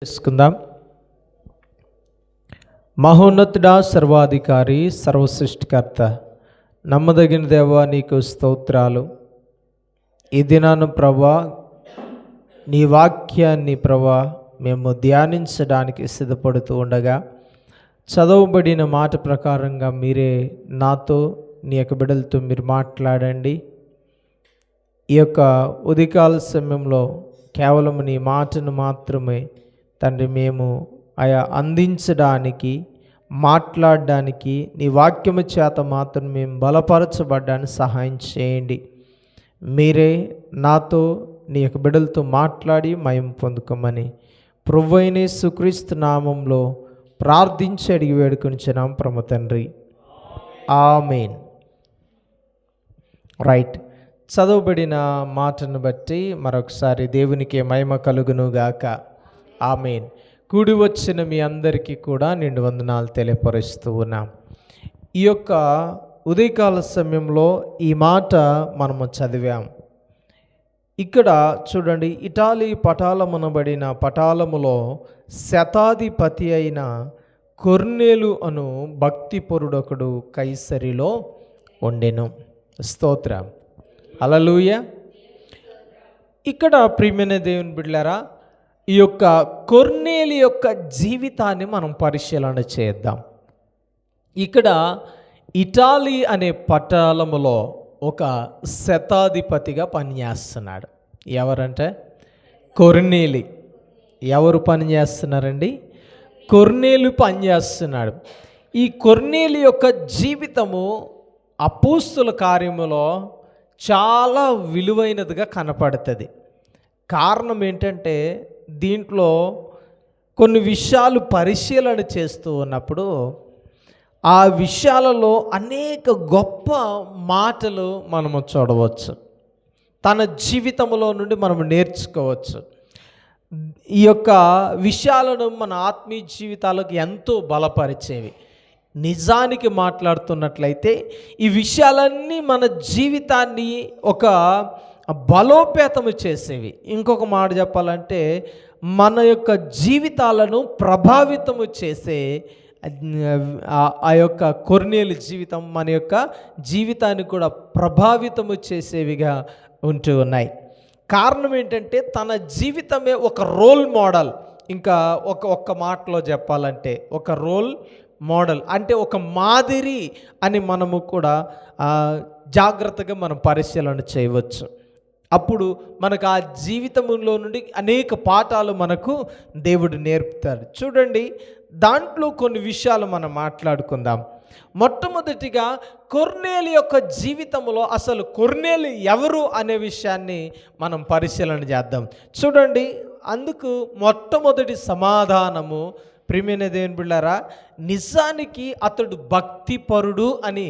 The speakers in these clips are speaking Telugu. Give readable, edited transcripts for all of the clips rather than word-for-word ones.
చేసుకుందాం. మహోన్నతుడా, సర్వాధికారి, సర్వసృష్టికర్త, నమ్మదగిన దేవా, నీకు స్తోత్రాలు. ఈ దినాన ప్రభా, నీ వాక్యాన్ని ప్రభా మేము ధ్యానించడానికి సిద్ధపడుతూ ఉండగా చదవబడిన మాట ప్రకారంగా మీరే నాతో నీ యొక్క బిడ్డలతో మీరు మాట్లాడండి. ఈ యొక్క ఉదయకాల సమయంలో కేవలం నీ మాటను మాత్రమే తండ్రి మేము అందించడానికి, మాట్లాడడానికి, నీ వాక్యము చేత మాత్రం మేము బలపరచబడ్డానికి సహాయం చేయండి. మీరే నాతో నీ యొక్క బిడ్డలతో మాట్లాడి మయం పొందుకోమని ప్రభువైన యేసుక్రీస్తు నామంలో ప్రార్థించి అడిగి వేడుకొనిచున్నాం పరమ తండ్రి, ఆమేన్. రైట్, చదవబడిన మాటను బట్టి మరొకసారి దేవునికి మహిమ కలుగునుగాక. ఆమేన్. కూడి వచ్చిన మీ అందరికీ కూడా నిండు వందనాలు తెలియపరుస్తూ ఉన్నాం. ఈ యొక్క ఉదయకాల సమయంలో ఈ మాట మనము చదివాం. ఇక్కడ చూడండి, ఇటాలీ పటాలమునబడిన పటాలములో శతాధిపతి అయిన కొర్నేలు అను భక్తిపరుడొకడు కైసరిలో ఉండెను. స్తోత్రం, హల్లెలూయా. ఇక్కడ ప్రియమైన దేవుని బిడ్డలారా, ఈ యొక్క కొర్నేలు యొక్క జీవితాన్ని మనం పరిశీలన చేద్దాం. ఇక్కడ ఇటాలీ అనే పట్టణములో ఒక శతాధిపతిగా పనిచేస్తున్నాడు. ఎవరంటే కొర్నేలి. ఎవరు పనిచేస్తున్నారండి? కొర్నేలు పనిచేస్తున్నాడు. ఈ కొర్నేలు యొక్క జీవితము అపోస్తుల కార్యములో చాలా విలువైనదిగా కనపడుతుంది. కారణం ఏంటంటే, దీంట్లో కొన్ని విషయాలు పరిశీలన చేస్తూ ఉన్నప్పుడు ఆ విషయాలలో అనేక గొప్ప మాటలు మనము చూడవచ్చు. తన జీవితంలో నుండి మనము నేర్చుకోవచ్చు. ఈ యొక్క విషయాలను మన ఆత్మీయ జీవితాలకు ఎంతో బలపరిచేవి. నిజానికి మాట్లాడుతున్నట్లయితే ఈ విషయాలన్నీ మన జీవితాన్ని ఒక బలోపేతము చేసేవి. ఇంకొక మాట చెప్పాలంటే, మన యొక్క జీవితాలను ప్రభావితము చేసే ఆ యొక్క కొర్నేలు జీవితం మన యొక్క జీవితాన్ని కూడా ప్రభావితము చేసేవిగా ఉంటూ ఉన్నాయి. కారణం ఏంటంటే, తన జీవితమే ఒక రోల్ మోడల్. ఇంకా ఒక్క మాటలో చెప్పాలంటే ఒక రోల్ మోడల్ అంటే ఒక మాదిరి అని మనము కూడా జాగ్రత్తగా మనం పరిశీలన చేయవచ్చు. అప్పుడు మనకు ఆ జీవితంలో నుండి అనేక పాఠాలు మనకు దేవుడు నేర్పుతాడు. చూడండి, దాంట్లో కొన్ని విషయాలు మనం మాట్లాడుకుందాం. మొట్టమొదటిగా కొర్నేలు యొక్క జీవితంలో అసలు కొర్నేలు ఎవరు అనే విషయాన్ని మనం పరిశీలన చేద్దాం. చూడండి, అందుకు మొట్టమొదటి సమాధానము ప్రియమైన దేవుని బిడ్డలారా, నిజానికి అతడు భక్తిపరుడు అని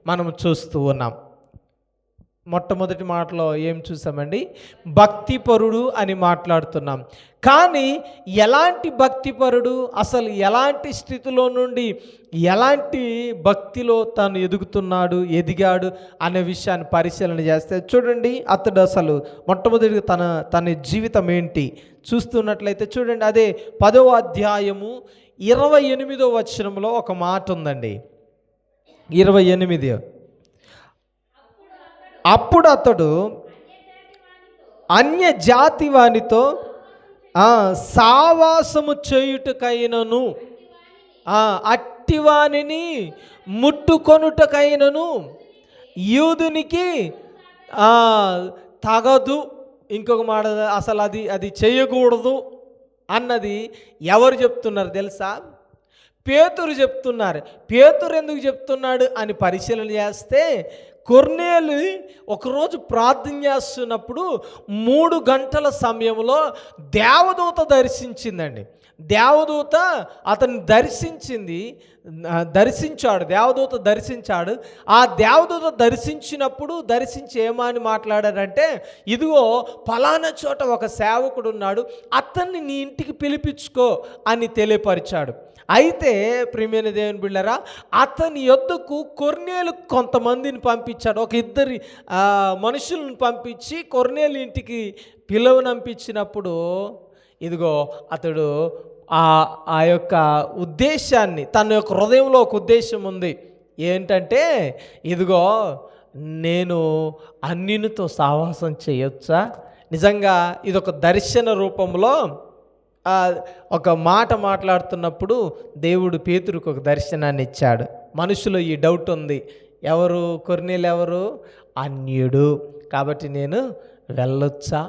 మనం చూస్తూ ఉన్నాం. మొట్టమొదటి మాటలో ఏం చూసామండి? భక్తిపరుడు అని మాట్లాడుతున్నాం. కానీ ఎలాంటి భక్తిపరుడు, అసలు ఎలాంటి స్థితిలో నుండి ఎలాంటి భక్తిలో తాను ఎదిగాడు అనే విషయాన్ని పరిశీలన చేస్తే చూడండి, అతడు అసలు మొట్టమొదటిగా తన జీవితం ఏంటి చూస్తున్నట్లయితే చూడండి, అదే 10వ అధ్యాయము 28వ వచనంలో ఒక మాట ఉందండి. 28. అప్పుడు అతడు అన్య జాతి వానితో సావాసము చేయుటకైనను అట్టివానిని ముట్టుకొనుటకైనను యూదునికి తగదు. ఇంకొక మాట, అసలు అది చేయకూడదు అన్నది ఎవరు చెప్తున్నారు తెలుసా? పేతురు చెప్తున్నారు. పేతురు ఎందుకు చెప్తున్నాడు అని పరిశీలన చేస్తే, కొర్నేలు ఒకరోజు ప్రార్థన చేస్తున్నప్పుడు 3 గంటల సమయంలో దేవదూత దర్శించిందండి. దేవదూత అతన్ని దర్శించాడు. దేవదూత దర్శించాడు. ఆ దేవదూత దర్శించి ఏమని మాట్లాడారంటే, ఇదిగో ఫలానా చోట ఒక సేవకుడు ఉన్నాడు, అతన్ని నీ ఇంటికి పిలిపించుకో అని తెలియపరిచాడు. అయితే ప్రియమైన దేవుని బిడ్డలారా, అతని యొద్దకు కొర్నేలు కొంతమందిని పంపించాడు. ఒక 2 మనుషులను పంపించి కొర్నేలు ఇంటికి పిలువనంపించినప్పుడు ఇదిగో అతడు ఆ ఆ యొక్క ఉద్దేశాన్ని, తన యొక్క హృదయంలో ఒక ఉద్దేశం ఉంది. ఏంటంటే, ఇదిగో నేను అన్యునితో సావాసం చేయొచ్చా? నిజంగా ఇదొక దర్శన రూపంలో ఒక మాట మాట్లాడుతున్నప్పుడు దేవుడు పేతురుకు ఒక దర్శనాన్ని ఇచ్చాడు. మనుషులో ఈ డౌట్ ఉంది, ఎవరు కొర్నేలు, ఎవరు అన్యుడు, కాబట్టి నేను వెళ్ళొచ్చా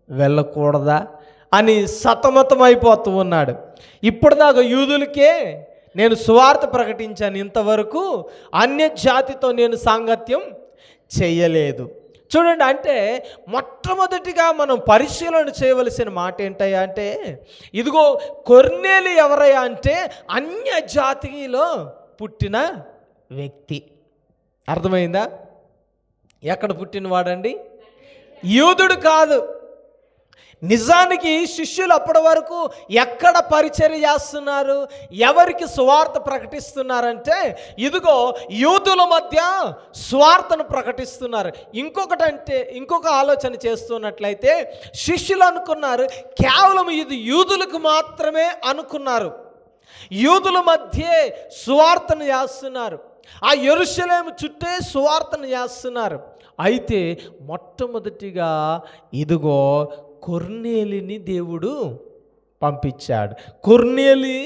వెళ్ళకూడదా అని సతమతం అయిపోతూ ఉన్నాడు. ఇప్పుడు దాకా యూదులకే నేను సువార్త ప్రకటించాను, ఇంతవరకు అన్య జాతితో నేను సాంగత్యం చేయలేదు. చూడండి, అంటే మొట్టమొదటిగా మనం పరిశీలన చేయవలసిన మాట ఏంటయ్యా అంటే, ఇదిగో కొర్నేలు ఎవరయ్యా అంటే అన్య జాతిలో పుట్టిన వ్యక్తి. అర్థమైందా? ఎక్కడ పుట్టినవాడండి? యూదుడు కాదు. నిజానికి శిష్యులు అప్పటి వరకు ఎక్కడ పరిచర్య చేస్తున్నారు, ఎవరికి సువార్త ప్రకటిస్తున్నారంటే, ఇదిగో యూదుల మధ్య సువార్తను ప్రకటిస్తున్నారు. ఇంకొక ఆలోచన చేస్తున్నట్లయితే, శిష్యులు అనుకున్నారు కేవలం ఇది యూదులకు మాత్రమే అనుకున్నారు. యూదుల మధ్యే సువార్తను చేస్తున్నారు, ఆ యెరూషలేము చుట్టే సువార్తను చేస్తున్నారు. అయితే మొట్టమొదటిగా ఇదిగో కొర్నేలిని దేవుడు పంపించాడు. కొర్నేలి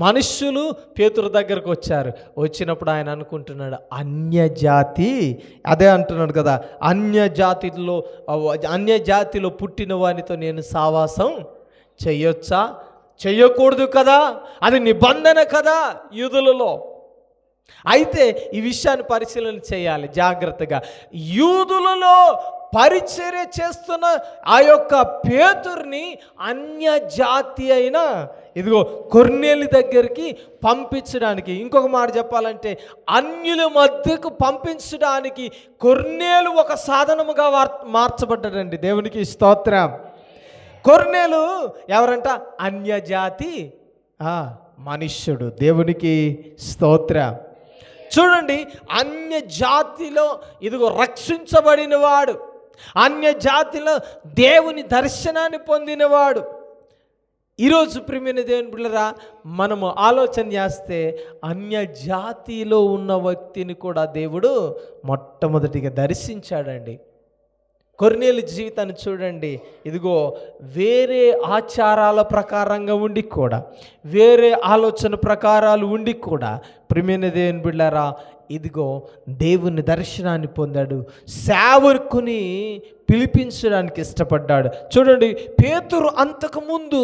మనుష్యులు పేతురు దగ్గరకు వచ్చారు. వచ్చినప్పుడు ఆయన అనుకుంటున్నాడు, అన్యజాతి, అదే అంటున్నాడు కదా, అన్యజాతిలో పుట్టిన వానితో నేను సావాసం చెయ్యొచ్చా? చెయ్యకూడదు కదా, అది నిబంధన కదా యూదులలో. అయితే ఈ విషయాన్ని పరిశీలన చేయాలి జాగ్రత్తగా. యూదులలో పరిచర్య చేస్తున్న ఆ యొక్క పేతుర్ని అన్యజాతి అయిన ఇదిగో కొర్నేలి దగ్గరికి పంపించడానికి, ఇంకొక మాట చెప్పాలంటే అన్యుల మధ్యకు పంపించడానికి కొర్నేలు ఒక సాధనముగా మార్చబడ్డాడండి. దేవునికి స్తోత్రం. కొర్నేలు ఎవరంట? అన్యజాతి మనుష్యుడు. దేవునికి స్తోత్రం. చూడండి, అన్య జాతిలో ఇదిగో రక్షించబడినవాడు, అన్య జాతిలో దేవుని దర్శనాన్ని పొందినవాడు. ఈరోజు ప్రియమైన దేవుని బిడ్డలారా, మనము ఆలోచన చేస్తే అన్య జాతిలో ఉన్న వ్యక్తిని కూడా దేవుడు మొట్టమొదటిగా దర్శించాడండి. కొర్నేలు జీవితాన్ని చూడండి. ఇదిగో వేరే ఆచారాల ప్రకారంగా ఉండి కూడా, వేరే ఆలోచన ప్రకారాలు ఉండి కూడా ప్రియమైన దేవుని బిడ్డలారా, ఇదిగో దేవుని దర్శనాన్ని పొందాడు, సేవకుని పిలిపించడానికి ఇష్టపడ్డాడు. చూడండి, పేతురు అంతకుముందు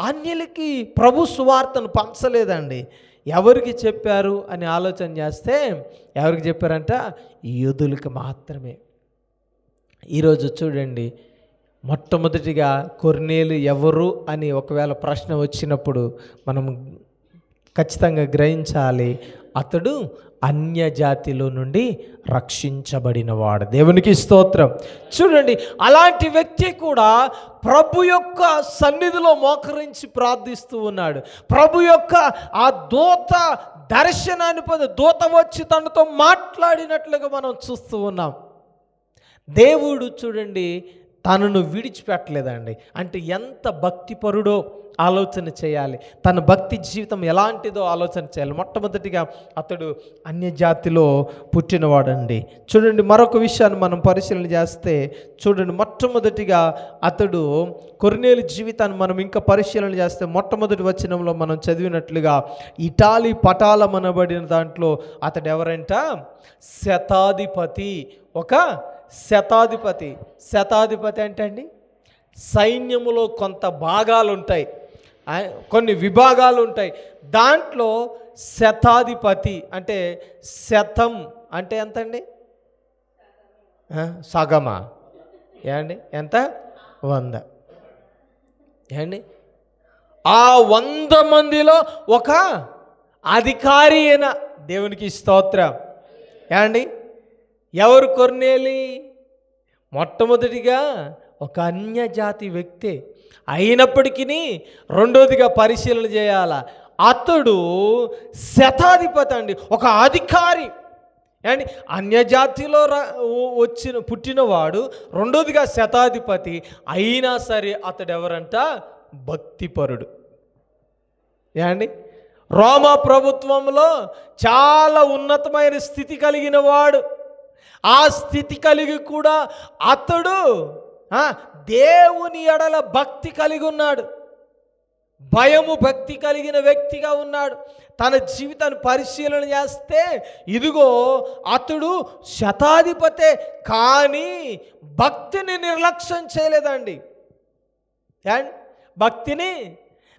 అన్యులకి ప్రభు సువార్తను పంచలేదండి. ఎవరికి చెప్పారు అని ఆలోచన చేస్తే, ఎవరికి చెప్పారంట? యూదులకు మాత్రమే. ఈరోజు చూడండి, మొట్టమొదటిగా కొర్నేలు ఎవరు అని ఒకవేళ ప్రశ్న వచ్చినప్పుడు మనం ఖచ్చితంగా గ్రహించాలి, అతడు అన్యజాతిలో నుండి రక్షించబడినవాడు. దేవునికి స్తోత్రం. చూడండి, అలాంటి వ్యక్తి కూడా ప్రభు యొక్క సన్నిధిలో మోకరించి ప్రార్థిస్తూ ఉన్నాడు. ప్రభు యొక్క ఆ దూత దర్శనాన్ని పొంది, దూత వచ్చి తనతో మాట్లాడినట్లుగా మనం చూస్తూ ఉన్నాం. దేవుడు చూడండి తనను విడిచిపెట్టలేదండి. అంటే ఎంత భక్తిపరుడో ఆలోచన చేయాలి, తన భక్తి జీవితం ఎలాంటిదో ఆలోచన చేయాలి. మొట్టమొదటిగా అతడు అన్యజాతిలో పుట్టినవాడండి. చూడండి, మరొక విషయాన్ని మనం పరిశీలన చేస్తే, చూడండి, మొట్టమొదటిగా అతడు కొర్నేలు జీవితాన్ని మనం ఇంకా పరిశీలన చేస్తే, మొట్టమొదటి వచనంలో మనం చదివినట్లుగా ఇటాలీ పటాలం అనబడిన దాంట్లో అతడు ఎవరంట? శతాధిపతి. ఒక శతాధిపతి. శతాధిపతి అంటే అండి, సైన్యములో కొంత భాగాలు ఉంటాయి, కొన్ని విభాగాలు ఉంటాయి. దాంట్లో శతాధిపతి అంటే, శతం అంటే ఎంత అండి? సగమా? ఏమండి ఎంత? 100. ఏమండి, ఆ 100 మందిలో ఒక అధికారి అయిన దేవునికి స్తోత్రం. ఏమండి, ఎవరు కొర్నేలి? మొట్టమొదటిగా ఒక అన్యజాతి వ్యక్తి అయినప్పటికీ, రెండోదిగా పరిశీలన చేయాల, అతడు శతాధిపతి అండి, ఒక అధికారి. అండ్ అన్యజాతిలో పుట్టినవాడు, రెండోదిగా శతాధిపతి అయినా సరే అతడు ఎవరంట? భక్తిపరుడు. ఏమండి, రోమా ప్రభుత్వంలో చాలా ఉన్నతమైన స్థితి కలిగిన వాడు. ఆ స్థితి కలిగి కూడా అతడు దేవుని ఎడల భక్తి కలిగి ఉన్నాడు, భయము భక్తి కలిగిన వ్యక్తిగా ఉన్నాడు. తన జీవితాన్ని పరిశీలన చేస్తే ఇదిగో అతడు శతాధిపతే, కానీ భక్తిని నిర్లక్ష్యం చేయలేదండి. భక్తిని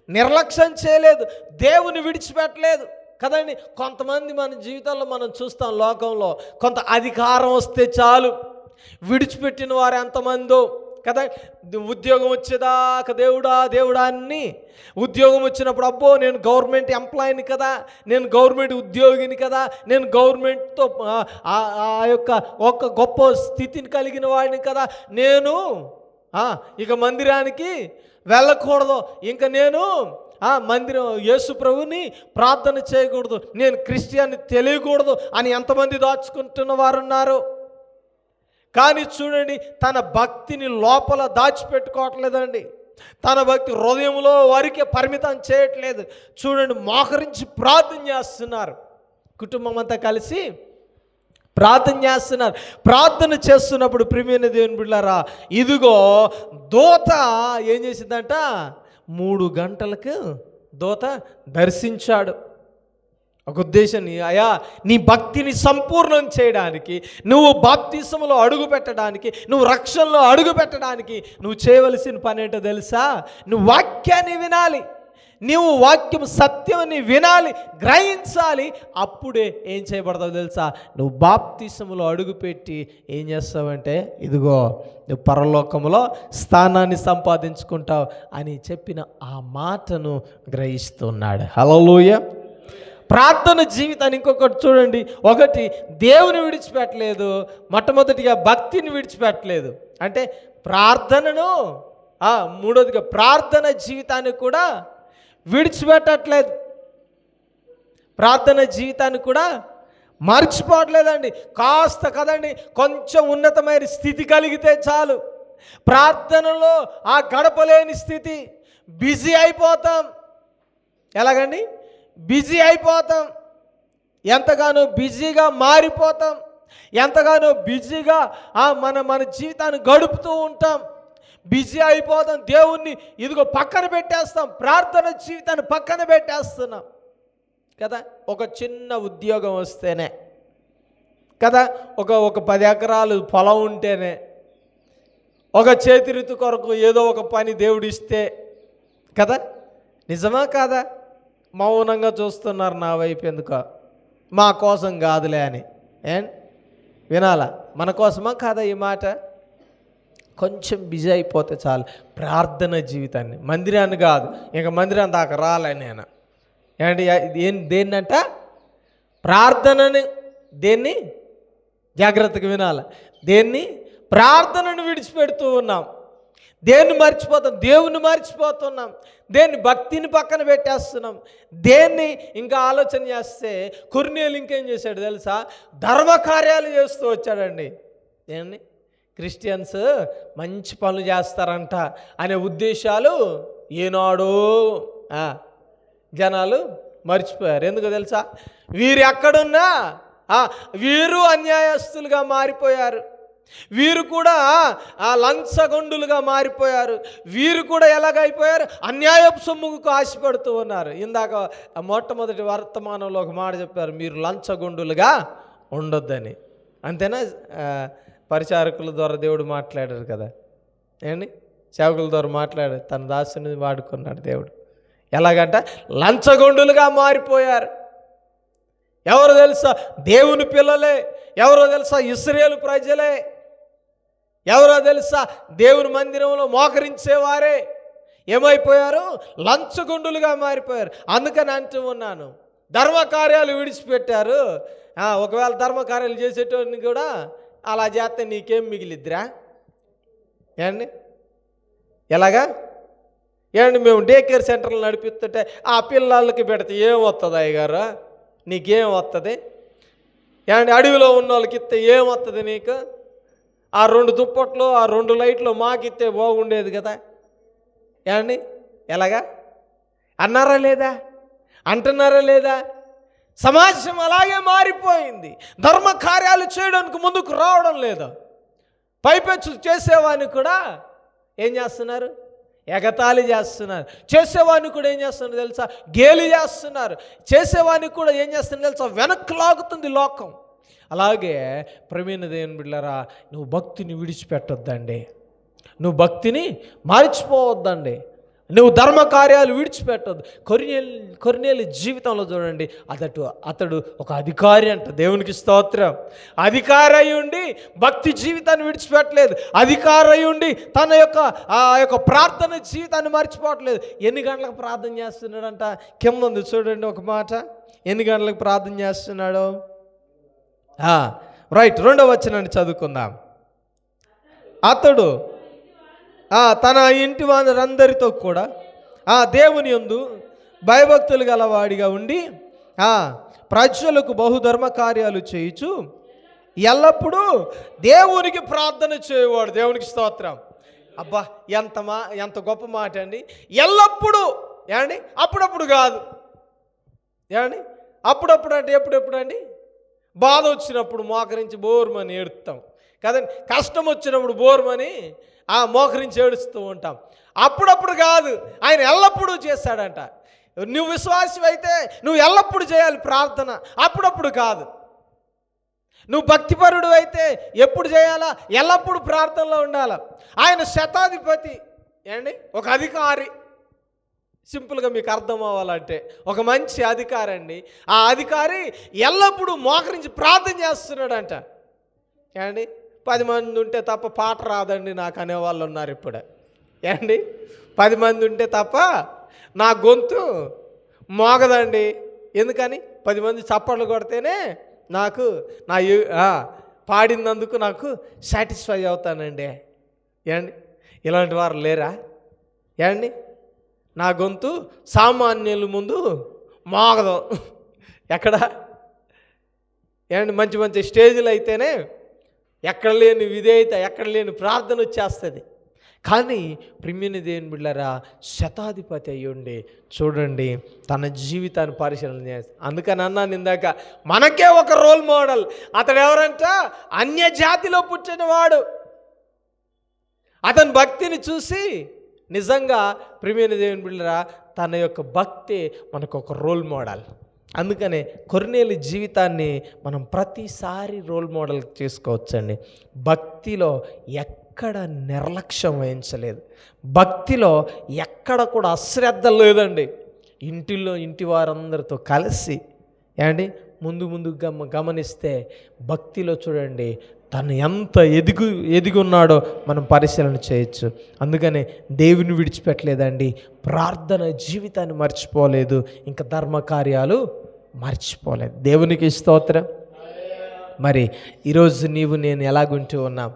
నిర్లక్ష్యం చేయలేదు, దేవుని విడిచిపెట్టలేదు కదండి. కొంతమంది మన జీవితంలో మనం చూస్తాం, లోకంలో కొంత అధికారం వస్తే చాలు విడిచిపెట్టిన వారు ఎంతమందో కదా. ఉద్యోగం వచ్చేదాకా దేవుడా దేవుడా అని, ఉద్యోగం వచ్చినప్పుడు అబ్బో నేను గవర్నమెంట్ ఎంప్లాయీని కదా, నేను గవర్నమెంట్ ఉద్యోగిని కదా, నేను గవర్నమెంట్తో ఆ యొక్క ఒక గొప్ప స్థితిని కలిగిన వాడిని కదా, నేను ఇక మందిరానికి వెళ్ళకూడదు, ఇంకా నేను మందిరం యేసు ప్రభుని ప్రార్థన చేయకూడదు, నేను క్రిస్టియన్ని తెలియకూడదు అని ఎంతమంది దాచుకుంటున్న వారు ఉన్నారు. కానీ చూడండి, తన భక్తిని లోపల దాచిపెట్టుకోవట్లేదండి, తన భక్తి హృదయంలో వారికే పరిమితం చేయట్లేదు. చూడండి, మోకరించి ప్రార్థన చేస్తున్నారు, కుటుంబం అంతా కలిసి ప్రార్థన చేస్తున్నారు. ప్రార్థన చేస్తున్నప్పుడు ప్రియమైన దేవుని బిడ్డలారా, ఇదిగో దూత ఏం చేసిందంట? 3 గంటలకు దూత దర్శించాడు. ఒక ఉద్దేశాన్ని, అయా నీ భక్తిని సంపూర్ణం చేయడానికి, నువ్వు బాప్తిసంలో అడుగు పెట్టడానికి, నువ్వు రక్షణలో అడుగు పెట్టడానికి నువ్వు చేయవలసిన పని ఏంటో తెలుసా? నువ్వు వాక్యాన్ని వినాలి, నీవు వాక్యం సత్యాన్ని వినాలి, గ్రహించాలి. అప్పుడే ఏం చేయబడతావు తెలుసా? నువ్వు బాప్తిసంలో అడుగుపెట్టి ఏం చేస్తావంటే ఇదిగో నువ్వు పరలోకంలో స్థానాన్ని సంపాదించుకుంటావు అని చెప్పిన ఆ మాటను గ్రహిస్తున్నాడు. హల్లెలూయా. ప్రార్థన జీవితాన్ని ఇంకొకటి చూడండి, ఒకటి దేవుని విడిచిపెట్టలేదు, మొట్టమొదటిగా భక్తిని విడిచిపెట్టలేదు. అంటే ప్రార్థనను, మూడోదిగా ప్రార్థన జీవితాన్ని కూడా విడిచిపెట్టట్లేదు, ప్రార్థన జీవితాన్ని కూడా మర్చిపోవట్లేదండి. కాస్త కదండి, కొంచెం ఉన్నతమైన స్థితి కలిగితే చాలు, ప్రార్థనలో గడపలేని స్థితి, బిజీ అయిపోతాం. ఎలాగండి? బిజీ అయిపోతాం, ఎంతగానో బిజీగా మారిపోతాం, ఎంతగానో బిజీగా మన జీవితాన్ని గడుపుతూ ఉంటాం, బిజీ అయిపోతాం. దేవుణ్ణి ఇదిగో పక్కన పెట్టేస్తాం, ప్రార్థన జీవితాన్ని పక్కన పెట్టేస్తున్నాం కదా. ఒక చిన్న ఉద్యోగం వస్తేనే కదా, ఒక 10 ఎకరాలు పొలం ఉంటేనే, ఒక చేతిరితు కొరకు ఏదో ఒక పని దేవుడిస్తే కదా, నిజమా కాదా? మౌనంగా చూస్తున్నారు నా వైపు, ఎందుకో మా కోసం కాదులే అని. వినాలా? మన కోసమా కాదా ఈ మాట? కొంచెం బిజీ అయిపోతే చాలు. ప్రార్థన జీవితాన్ని, మందిరాన్ని కాదు, ఇంకా మందిరం దాకా రాలే నేను. దేన్నంట? ప్రార్థనని. దేన్ని? జాగ్రత్తగా వినాలి. దేన్ని? ప్రార్థనను విడిచిపెడుతూ ఉన్నాం, దేన్ని మర్చిపోతాం? దేవుని మర్చిపోతున్నాం, దేన్ని? భక్తిని పక్కన పెట్టేస్తున్నాం, దేన్ని ఇంకా ఆలోచన చేస్తే కొర్నేలు ఇంకేం చేశాడు తెలుసా? ధర్మకార్యాలు చేస్తూ వచ్చాడండి. ఏంటి? క్రిస్టియన్స్ మంచి పనులు చేస్తారంట అనే ఉద్దేశాలు ఏనాడో జనాలు మర్చిపోయారు. ఎందుకు తెలుసా? వీరు ఎక్కడున్నా వీరు అన్యాయస్తులుగా మారిపోయారు, వీరు కూడా లంచగొండులుగా మారిపోయారు, వీరు కూడా ఎలాగైపోయారు? అన్యాయపు సొమ్ముకు ఆశపడుతూ ఉన్నారు. ఇందాక మొట్టమొదటి వర్తమానంలో ఒక మాట చెప్పారు, మీరు లంచగొండులుగా ఉండొద్దని. అంతేనా? పరిచారకుల ద్వారా దేవుడు మాట్లాడారు కదా, సేవకుల ద్వారా మాట్లాడారు, తన దాసుని వాడుకున్నాడు దేవుడు. ఎలాగంట? లంచగొండులుగా మారిపోయారు. ఎవరు తెలుసా? దేవుని పిల్లలే. ఎవరో తెలుసా? ఇశ్రాయేలు ప్రజలే. ఎవరో తెలుసా? దేవుని మందిరంలో మోకరించేవారే ఏమైపోయారు? లంచగొండులుగా మారిపోయారు. అందుకని అంటూ ఉన్నాను, ధర్మకార్యాలు విడిచిపెట్టారు. ఒకవేళ ధర్మకార్యాలు చేసేటోని కూడా అలా చేస్తే నీకేం మిగిలిద్దిరా? ఎలాగా? మేము డే కేర్ సెంటర్లు నడిపిస్తుంటే ఆ పిల్లలకి పెడితే ఏం వస్తుంది అయ్యగారు? నీకేం వస్తుంది? ఏమండి అడవిలో ఉన్న వాళ్ళకి ఇస్తే ఏమొస్తుంది నీకు? ఆ 2 దుప్పట్లు, ఆ 2 లైట్లు మాకిస్తే బాగుండేది కదా. ఏమండి ఎలాగా అన్నారా లేదా? అంటున్నారా లేదా? సమాజం అలాగే మారిపోయింది. ధర్మ కార్యాలు చేయడానికి ముందుకు రావడం లేదు. పైపెచ్చు చేసేవాడిని కూడా ఏం చేస్తున్నారు? ఎగతాళి చేస్తున్నారు. చేసేవాడిని కూడా ఏం చేస్తున్నారు తెలుసా? గేలి చేస్తున్నారు. చేసేవాడిని కూడా ఏం చేస్తున్నారు తెలుసా? వెనక్కి లాగుతుంది లోకం. అలాగే ప్రియమైన దేవుని బిడ్డలారా, నువ్వు భక్తిని విడిచిపెట్టొద్దండి. నువ్వు భక్తిని మర్చిపోవద్దండి. నువ్వు ధర్మ కార్యాలు విడిచిపెట్టద్దు. కొర్నేలి జీవితంలో చూడండి, అతడు ఒక అధికారి అంట. దేవునికి స్తోత్రం. అధికారి అయి ఉండి భక్తి జీవితాన్ని విడిచిపెట్టలేదు. అధికారి అయి ఉండి తన యొక్క ప్రార్థన జీవితాన్ని మర్చిపోవట్లేదు. ఎన్ని గంటలకు ప్రార్థన చేస్తున్నాడంట? కింద ఉంది చూడండి ఒక మాట. ఎన్ని గంటలకు ప్రార్థన చేస్తున్నాడు? రైట్, 2వ వచనాన్ని చదువుకుందాం. అతడు తన ఇంటి వారందరితో కూడా దేవుని యందు భయభక్తులు గలవాడిగా ఉండి ప్రజలకు బహుధర్మ కార్యాలు చేయుచు ఎల్లప్పుడూ దేవునికి ప్రార్థన చేయవాడు. దేవునికి స్తోత్రం. అబ్బా, ఎంత గొప్ప మాట అండి. ఎల్లప్పుడూ ఏమండి, అప్పుడప్పుడు కాదు. ఏమండి అప్పుడప్పుడు అంటే ఎప్పుడెప్పుడు అండి? బాధ వచ్చినప్పుడు మోకరించి బోర్మని ఏడుస్తాం కదండి. కష్టం వచ్చినప్పుడు బోర్మని మోకరించి ఏడుస్తూ ఉంటాం. అప్పుడప్పుడు కాదు, ఆయన ఎల్లప్పుడూ చేస్తాడంట. నువ్వు విశ్వాసం అయితే నువ్వు ఎల్లప్పుడూ చేయాలి ప్రార్థన, అప్పుడప్పుడు కాదు. నువ్వు భక్తిపరుడు అయితే ఎప్పుడు చేయాలా? ఎల్లప్పుడూ ప్రార్థనలో ఉండాలా. ఆయన శతాధిపతి ఏండి, ఒక అధికారి. సింపుల్గా మీకు అర్థం అవ్వాలంటే ఒక మంచి అధికారి అండి. ఆ అధికారి ఎల్లప్పుడూ మోకరించి ప్రార్థన చేస్తున్నాడంట. ఏండి 10 మంది ఉంటే తప్ప పాట రాదండి నాకు అనేవాళ్ళు ఉన్నారు ఇప్పుడు. ఏండి 10 మంది ఉంటే తప్ప నా గొంతు మోగదండి. ఎందుకని? 10 మంది చప్పట్లు కొడితేనే నాకు పాడినందుకు నాకు సాటిస్ఫై అవుతానండి. ఏండి ఇలాంటి వారు లేరా? ఏండి నా గొంతు సామాన్యుల ముందు మోగదు. ఎక్కడ? ఏండి మంచి మంచి స్టేజ్లు అయితేనే ఎక్కడ లేని విధేయత, ఎక్కడ లేని ప్రార్థన వచ్చేస్తుంది. కానీ ప్రియమైన దేవుని బిడ్డలారా, శతాధిపతి అయ్యుండి చూడండి తన జీవితాన్ని పరిశీలన చేస్తాడు. అందుకని అన్నాను ఇందాక, మనకే ఒక రోల్ మోడల్. అతడు ఎవరంట? అన్య జాతిలో పుట్టినవాడు. అతని భక్తిని చూసి నిజంగా ప్రియమైన దేవుని బిడ్డలారా, తన యొక్క భక్తి మనకు ఒక రోల్ మోడల్. అందుకనే కొర్నేలి జీవితాన్ని మనం ప్రతిసారి రోల్ మోడల్ చేసుకోవచ్చండి. భక్తిలో ఎక్కడ నిర్లక్ష్యం వహించలేదు. భక్తిలో ఎక్కడ కూడా అశ్రద్ధ లేదండి. ఇంటి వారందరితో కలిసి ముందు గమనిస్తే భక్తిలో చూడండి తను ఎంత ఎదిగి ఉన్నాడో మనం పరిశీలన చేయొచ్చు. అందుకనే దేవుని విడిచిపెట్టలేదండి, ప్రార్థన జీవితాన్ని మర్చిపోలేదు, ఇంకా ధర్మకార్యాలు మర్చిపోలేదు. దేవునికి స్తోత్రం. మరి ఈరోజు నేను ఎలాగుంటూ ఉన్నాం?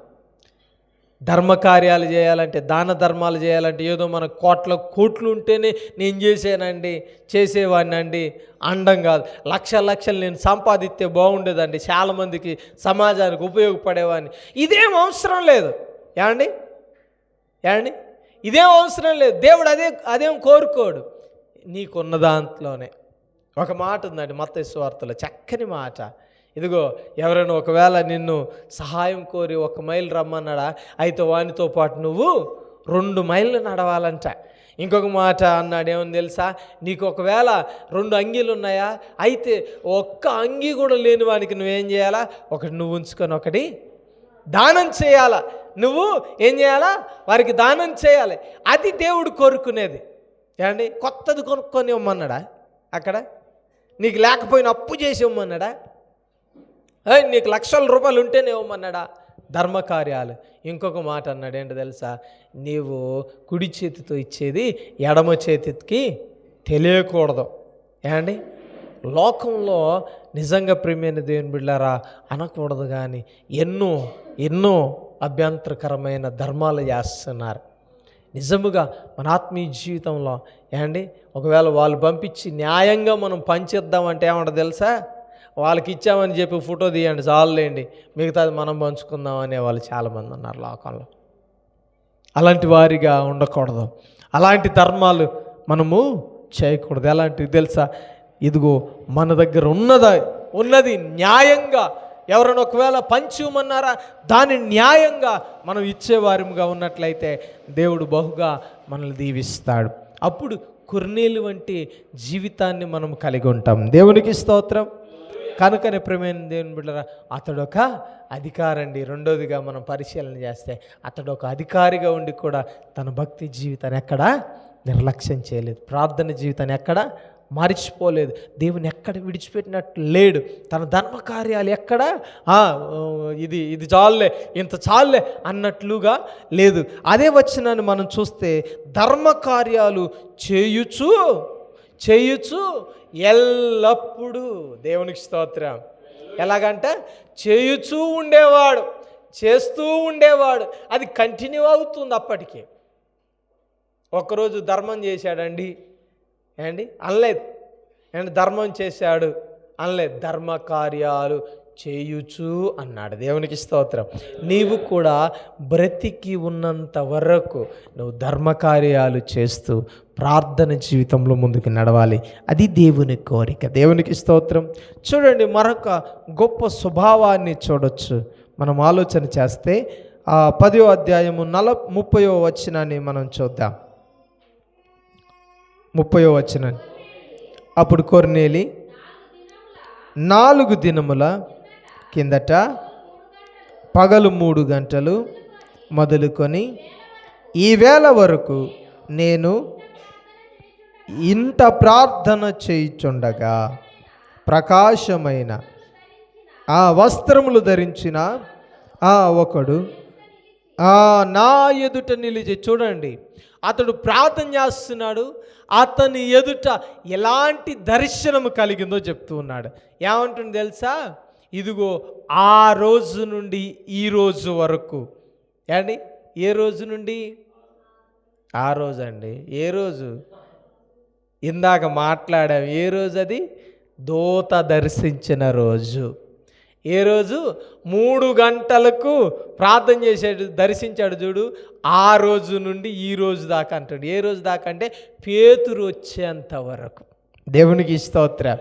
ధర్మకార్యాలు చేయాలంటే, దాన ధర్మాలు చేయాలంటే ఏదో మన కోట్లు ఉంటేనే నేను చేసేవాడిని అండి అండం కాదు. లక్షలు నేను సంపాదిస్తే బాగుండేదండి, చాలామందికి సమాజానికి ఉపయోగపడేవాడిని. ఇదేం అవసరం లేదు. ఏమండి ఇదేం అవసరం లేదు. దేవుడు అదేం కోరుకోడు. నీకున్న దాంట్లోనే ఒక మాట ఉందండి మత్తయి సువార్తలో, చక్కని మాట. ఇదిగో ఎవరైనా ఒకవేళ నిన్ను సహాయం కోరి 1 మైలు రమ్మన్నాడా, అయితే వానితో పాటు నువ్వు 2 మైళ్ళు నడవాలంట. ఇంకొక మాట అన్నాడు, ఏమని తెలుసా? నీకు ఒకవేళ 2 అంగీలు ఉన్నాయా, అయితే 1 అంగీ కూడా లేని వానికి నువ్వేం చేయాలా? ఒకటి నువ్వు ఉంచుకొని ఒకటి దానం చేయాలా. నువ్వు ఏం చేయాలా? వారికి దానం చేయాలి. అది దేవుడు కోరుకునేది. కొత్తది కొనుక్కొని ఇవ్వమన్నాడా? అక్కడ నీకు లేకపోయినా అప్పు చేసి ఇవ్వమన్నాడా? నీకు లక్షల రూపాయలు ఉంటేనే ఇవ్వమన్నాడా? ధర్మకార్యాలు. ఇంకొక మాట అన్నాడు, ఏంటో తెలుసా? నీవు కుడి చేతితో ఇచ్చేది ఎడమ చేతికి తెలియకూడదు. లోకంలో నిజంగా ప్రియమైన దేవుని బిడ్డలారా అనకూడదు, కానీ ఎన్నో అభ్యంతరకరమైన ధర్మాలు చేస్తున్నారు. నిజముగా మన ఆత్మీయ జీవితంలో ఒకవేళ వాళ్ళు పంపించి న్యాయంగా మనం పంచిద్దామంటే ఏమంటో తెలుసా? వాళ్ళకి ఇచ్చామని చెప్పి ఫోటో తీయండి చాలులేండి, మిగతాది మనం పంచుకుందాం అనే వాళ్ళు చాలామంది ఉన్నారు లోకంలో. అలాంటి వారిగా ఉండకూడదు. అలాంటి ధర్మాలు మనము చేయకూడదు. ఎలాంటివి తెలుసా? ఇదిగో మన దగ్గర ఉన్నది న్యాయంగా, ఎవరైనా ఒకవేళ పంచిమన్నారా దాన్ని న్యాయంగా మనం ఇచ్చేవారిగా ఉన్నట్లయితే దేవుడు బహుగా మనల్ని దీవిస్తాడు. అప్పుడు కొర్నేలు వంటి జీవితాన్ని మనం కలిగి ఉంటాం. దేవునికి స్తోత్రం. కనుకనే ప్రేమైన దేవుని బిడ్డలారా, అతడు ఒక అధికారండి. రెండోదిగా మనం పరిశీలన చేస్తే అతడు ఒక అధికారిగా ఉండి కూడా తన భక్తి జీవితాన్ని ఎక్కడా నిర్లక్ష్యం చేయలేదు, ప్రార్థన జీవితాన్ని ఎక్కడ మరిచిపోలేదు, దేవుని ఎక్కడ విడిచిపెట్టినట్టు లేడు, తన ధర్మ కార్యాలు ఎక్కడ ఇది చాలులే, ఇంత చాలులే అన్నట్లుగా లేదు. అదే వచనాన్ని మనం చూస్తే ధర్మ కార్యాలు చేయుచు ఎల్లప్పుడూ, దేవునికి స్తోత్రం. ఎలాగంటే చేయుచూ ఉండేవాడు, చేస్తూ ఉండేవాడు, అది కంటిన్యూ అవుతుంది. అప్పటికి ఒక్కరోజు ధర్మం చేశాడండి అనలేదు, ధర్మం చేశాడు అనలేదు, ధర్మ కార్యాలు చేయుచు అన్నాడు. దేవునికి స్తోత్రం. నీవు కూడా బ్రతికి ఉన్నంత వరకు నువ్వు ధర్మకార్యాలు చేస్తూ ప్రార్థన జీవితంలో ముందుకు నడవాలి. అది దేవుని కోరిక. దేవునికి స్తోత్రం. చూడండి, మరొక గొప్ప స్వభావాన్ని చూడొచ్చు. మనం ఆలోచన చేస్తే 10వ అధ్యాయము 30వ వచనాన్ని మనం చూద్దాం. 30వ వచనం. అప్పుడు కొర్నేలి 4 దినముల కిందట పగలు 3 గంటలు మొదలుకొని ఈ వేళ వరకు నేను ఇంత ప్రార్థన చేయుచుండగా ప్రకాశమైన ఆ వస్త్రములు ధరించిన ఒకడు నా ఎదుట నిలిచి. చూడండి, అతడు ప్రార్థన చేస్తున్నాడు, అతని ఎదుట ఎలాంటి దర్శనము కలిగిందో చెప్తూ ఉన్నాడు. ఏమంటుంది తెలుసా? ఇదిగో ఆ రోజు నుండి ఈ రోజు వరకు. ఏ రోజు నుండి? ఆ రోజు అండి. ఏ రోజు? ఇందాక మాట్లాడాం. ఏ రోజు అది? దూత దర్శించిన రోజు. ఏ రోజు? 3 గంటలకు ప్రార్థన చేశాడు, దర్శించాడు చూడు, ఆ రోజు నుండి ఈ రోజు దాకా అంటాడు. ఏ రోజు దాకా అంటే పేతురు వచ్చేంత వరకు. దేవునికి స్తోత్రం.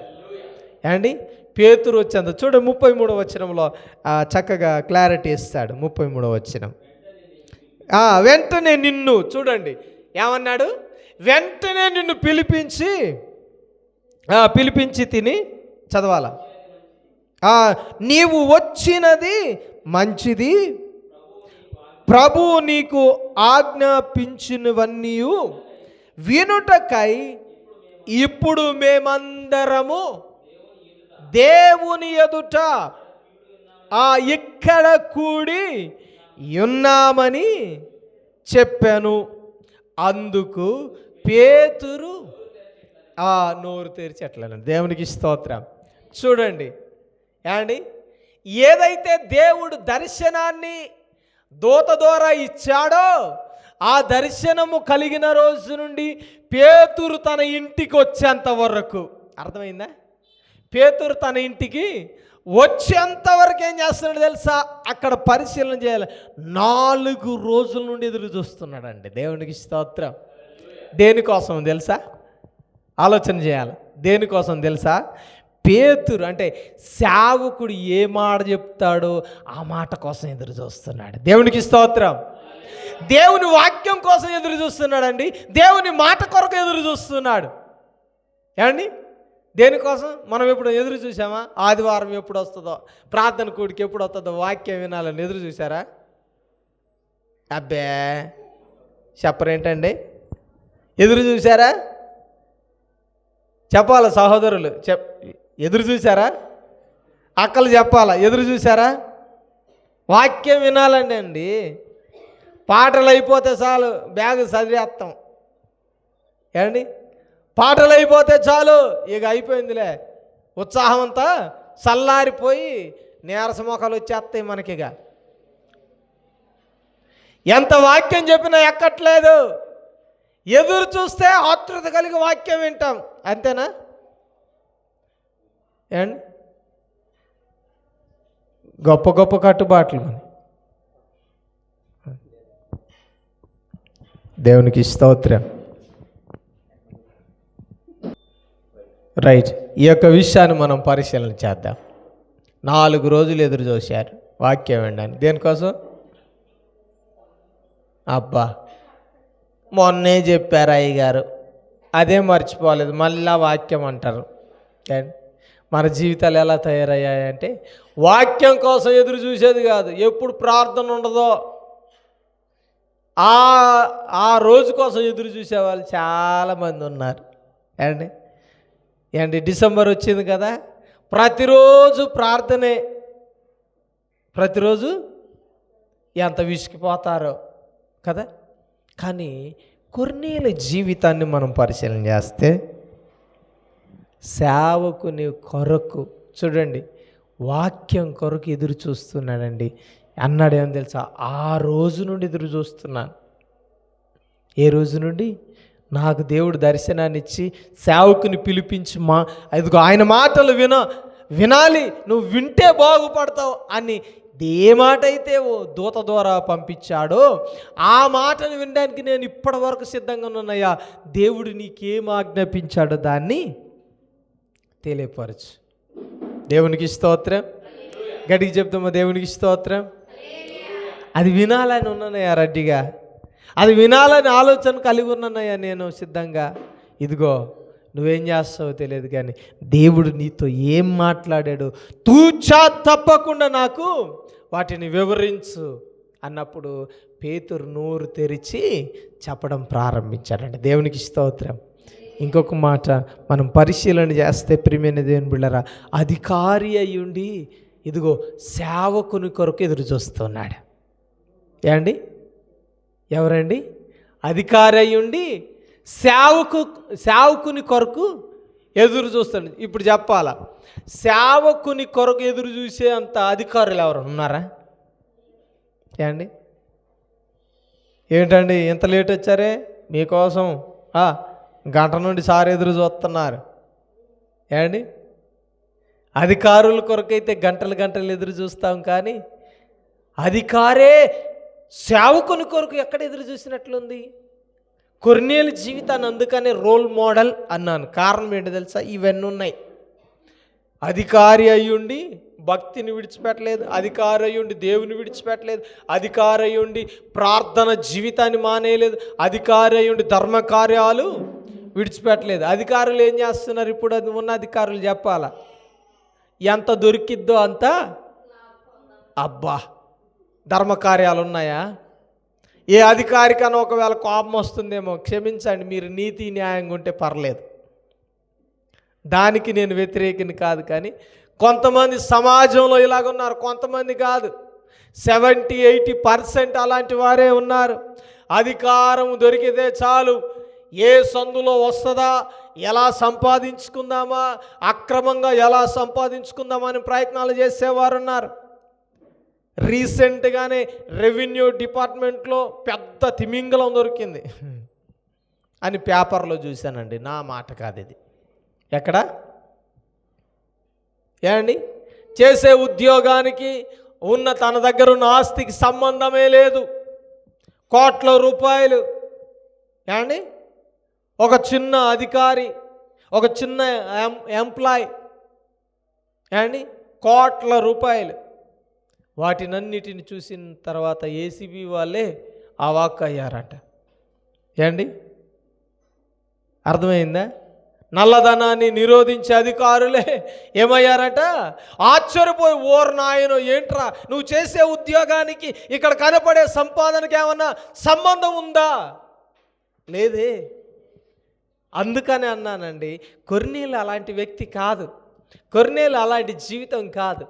పేతురు వచ్చేంత. చూడు 33వ వచనంలో చక్కగా క్లారిటీ ఇస్తాడు. 33వ వచనం. వెంటనే నిన్ను, చూడండి ఏమన్నాడు? వెంటనే నిన్ను పిలిపించి తిని చదవాలా? నీవు వచ్చినది మంచిది, ప్రభువు నీకు ఆజ్ఞాపించినవన్నీ వినుటకై ఇప్పుడు మేమందరము దేవుని ఎదుట ఇక్కడ కూడి ఉన్నామని చెప్పాను. అందుకు పేతురు నోరు తెరిచి అట్లనే. దేవునికి స్తోత్రం. చూడండి ఏదైతే దేవుడు దర్శనాన్ని దూత ద్వారా ఇచ్చాడో ఆ దర్శనము కలిగిన రోజు నుండి పేతురు తన ఇంటికి వచ్చేంత వరకు. అర్థమైందా? పేతురు తన ఇంటికి వచ్చేంత వరకు ఏం చేస్తున్నాడు తెలుసా? అక్కడ పరిశీలన చేయాలి. 4 రోజుల నుండి ఎదురు చూస్తున్నాడండి. దేవునికి స్తోత్రం. దేనికోసం తెలుసా? ఆలోచన చేయాలి. దేనికోసం తెలుసా? పేతురు అంటే సేవకుడు ఏ మాట చెప్తాడో ఆ మాట కోసం ఎదురు చూస్తున్నాడు. దేవునికి స్తోత్రం. దేవుని వాక్యం కోసం ఎదురు చూస్తున్నాడండి. దేవుని మాట కొరకు ఎదురు చూస్తున్నాడు. దేనికోసం? మనం ఎప్పుడు ఎదురు చూసామా? ఆదివారం ఎప్పుడు వస్తుందో, ప్రార్థన కూడికి ఎప్పుడు వస్తుందో, వాక్యం వినాలని ఎదురు చూసారా? అబ్బే చెప్పరేంటండి? ఎదురు చూసారా? చెప్పాలా సహోదరులు? ఎదురు చూసారా? అక్కలు చెప్పాలా? ఎదురు చూసారా? వాక్యం వినాలండి. పాటలు అయిపోతే చాలు బ్యాగ్ చదివేస్తాం. పాటలు అయిపోతే చాలు ఇక అయిపోయిందిలే, ఉత్సాహం అంతా చల్లారిపోయి నీరస మొఖాలు వచ్చేస్తాయి మనకిక. ఎంత వాక్యం చెప్పినా ఎక్కట్లేదు. ఎదురు చూస్తే ఆతృత కలిగి వాక్యం వింటాం. అంతేనా? గొప్ప గొప్ప కట్టుబాట్లు మనకి. దేవునికి స్తోత్రం. రైట్, ఈ యొక్క విషయాన్ని మనం పరిశీలన చేద్దాం. 4 రోజులు ఎదురు చూశారు వాక్యం వినడానికి. దేనికోసం? అబ్బా మొన్నే చెప్పారు అయ్యగారు, అదే మర్చిపోలేదు, మళ్ళా వాక్యం అంటారు. మన జీవితాలు ఎలా తయారయ్యాయంటే వాక్యం కోసం ఎదురు చూసేది కాదు, ఎప్పుడు ప్రార్థన ఉండదో ఆ రోజు కోసం ఎదురు చూసేవాళ్ళు చాలామంది ఉన్నారు. ఏంటి డిసెంబర్ వచ్చింది కదా, ప్రతిరోజు ప్రార్థనే, ప్రతిరోజు ఎంత విసిగిపోతారో కదా. కానీ కొర్నేలి జీవితాన్ని మనం పరిశీలన చేస్తే సేవకుని కొరకు చూడండి, వాక్యం కొరకు ఎదురు చూస్తున్నాడండి. అన్నాడు ఏమని తెలుసా? ఆ రోజు నుండి ఎదురు చూస్తున్నాను. ఏ రోజు నుండి? నాకు దేవుడు దర్శనాన్ని ఇచ్చి సేవకుని పిలిపించి అదిగో ఆయన మాటలు వినాలి, నువ్వు వింటే బాగుపడతావు అని ఏ మాట అయితే ఓ దూత ద్వారా పంపించాడో ఆ మాటను వినడానికి నేను ఇప్పటి వరకు సిద్ధంగా ఉన్నానయ్యా. దేవుడు నీకేం ఆజ్ఞాపించాడో దాన్ని తెలియపరచు. దేవునికి స్తోత్రం. గట్టిగా చెప్తామా? దేవునికి స్తోత్రం. అది వినాలని ఉన్నానయ్యా రెడ్డిగా, అది వినాలని ఆలోచన కలిగి ఉన్నానయ్యా నేను సిద్ధంగా. ఇదిగో నువ్వేం చేస్తావో తెలియదు కానీ దేవుడు నీతో ఏం మాట్లాడాడు తూచా తప్పకుండా నాకు వాటిని వివరించు అన్నప్పుడు పేతురు నోరు తెరిచి చెప్పడం ప్రారంభించాడండి. దేవునికి స్తోత్రం. ఇంకొక మాట మనం పరిశీలన చేస్తే ప్రియమైన దేవుని బిడ్డలారా, అధికారి అయ్యుండి ఇదిగో సేవకుని కొరకు ఎదురు చూస్తున్నాడు. ఏమండి? ఎవరండి? అధికారి అయ్యుండి సేవకుని కొరకు ఎదురు చూస్తాడు. ఇప్పుడు చెప్పాలా, సేవకుని కొరకు ఎదురు చూసే అంత అధికారులు ఎవరు ఉన్నారా? ఏమండి? ఏంటండి ఇంత లేట్ వచ్చారే? మీకోసం గంట నుండి సార్ ఎదురు చూస్తున్నారు. ఏమండి? అధికారుల కొరకైతే గంటలు గంటలు ఎదురు చూస్తాం, కానీ అధికారే సేవకుని కొరకు ఎక్కడ ఎదురు చూసినట్లుంది? కొర్నేలి జీవితాన్ని అందుకనే రోల్ మోడల్ అన్నాను. కారణం ఏంటి తెలుసా? ఇవన్నీ ఉన్నాయి. అధికారి అయ్యుండి భక్తిని విడిచిపెట్టలేదు, అధికారి అయ్యుండి దేవుని విడిచిపెట్టలేదు, అధికారి అయ్యుండి ప్రార్థన జీవితాన్ని మానేయలేదు, అధికారి అయ్యుండి ధర్మకార్యాలు విడిచిపెట్టలేదు. అధికారులు ఏం చేస్తున్నారు ఇప్పుడు? అది ఉన్న అధికారులు చెప్పాలా, ఎంత దొరికిద్దో అంత అబ్బా ధర్మకార్యాలు ఉన్నాయా? ఏ అధికారికైనా ఒకవేళ కోపం వస్తుందేమో, క్షమించండి, మీరు నీతి న్యాయంగా ఉంటే పర్లేదు, దానికి నేను వ్యతిరేకిని కాదు. కానీ కొంతమంది సమాజంలో ఇలాగున్నారు, కొంతమంది కాదు, 70-80% అలాంటి వారే ఉన్నారు. అధికారం దొరికితే చాలు, ఏ సందులో వస్తుందా, ఎలా సంపాదించుకుందామా, అక్రమంగా ఎలా సంపాదించుకుందామా అని ప్రయత్నాలు చేసేవారు ఉన్నారు. రీసెంట్గానే రెవెన్యూ డిపార్ట్మెంట్లో పెద్ద తిమింగలం దొరికింది అని పేపర్లో చూశానండి. నా మాట కాదు ఇది. ఎక్కడ? ఏమండి? చేసే ఉద్యోగానికి తన దగ్గర ఉన్న ఆస్తికి సంబంధమే లేదు, కోట్ల రూపాయలు. ఏమండి? ఒక చిన్న అధికారి, ఒక చిన్న ఎంప్లాయ్, ఏమండి, కోట్ల రూపాయలు. వాటినన్నిటిని చూసిన తర్వాత ఏసీబీ వాళ్ళే అవాక్ అయ్యారట. ఏమండి? అర్థమైందా? నల్లధనాన్ని నిరోధించే అధికారులే ఏమయ్యారట? ఆశ్చర్యపోయి, ఓర్ నాయనో ఏంట్రా నువ్వు చేసే ఉద్యోగానికి ఇక్కడ కనపడే సంపాదనకి ఏమన్నా సంబంధం ఉందా? లేదే. అందుకని అన్నానండి, కొర్నేలి అలాంటి వ్యక్తి కాదు, కొర్నేలి అలాంటి జీవితం కాదు.